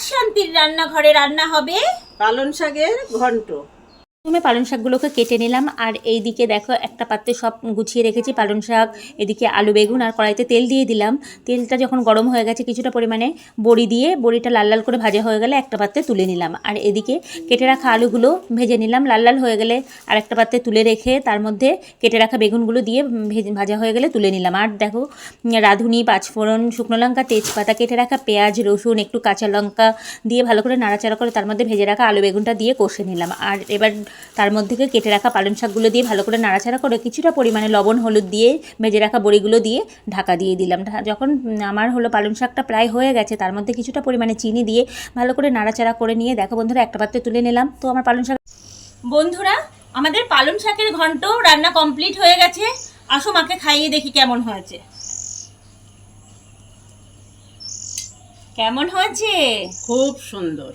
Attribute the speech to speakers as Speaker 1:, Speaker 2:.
Speaker 1: আজ শান্তির রান্নাঘরে রান্না হবে
Speaker 2: পালং শাকের ঘন্ট।
Speaker 3: প্রথমে পালং শাকগুলোকে কেটে নিলাম, আর এইদিকে দেখো একটা পাত্রে সব গুছিয়ে রেখেছি পালং শাক, এদিকে আলু বেগুন, আর কড়াইতে তেল দিয়ে দিলাম। তেলটা যখন গরম হয়ে গেছে কিছুটা পরিমাণে বড়ি দিয়ে, বড়িটা লাল লাল করে ভাজা হয়ে গেলে একটা পাত্রে তুলে নিলাম। আর এদিকে কেটে রাখা আলুগুলো ভেজে নিলাম, লাল লাল হয়ে গেলে আর একটা পাত্রে তুলে রেখে তার মধ্যে কেটে রাখা বেগুনগুলো দিয়ে ভাজা হয়ে গেলে তুলে নিলাম। আর দেখো রাঁধুনি, পাঁচফোড়ন, শুকনো লঙ্কা, তেজপাতা, কেটে রাখা পেঁয়াজ, রসুন, একটু কাঁচা লঙ্কা দিয়ে ভালো করে নাড়াচাড়া করে তার মধ্যে ভেজে রাখা আলু বেগুনটা দিয়ে কষে নিলাম। আর এবার তার মধ্যে কেটে রাখা পালং শাকগুলো দিয়ে ভালো করে নাড়াচাড়া করে কিছুটা পরিমাণে লবণ হলুদ দিয়ে ভেজে রাখা বড়িগুলো দিয়ে ঢাকা দিয়ে দিলাম। যখন আমার পালং শাকটা প্রায় হয়ে গেছে তার মধ্যে কিছুটা পরিমাণে চিনি দিয়ে ভালো করে নাড়াচাড়া করে নিয়ে দেখো বন্ধুরা একটা পাত্রে তুলে নিলাম। তো আমার পালং শাক
Speaker 1: বন্ধুরা, আমাদের পালং শাকের ঘন্ট রান্না কমপ্লিট হয়ে গেছে। আসো মাকে খাইয়ে দেখি কেমন হয়েছে। কেমন হয়েছে?
Speaker 2: খুব সুন্দর।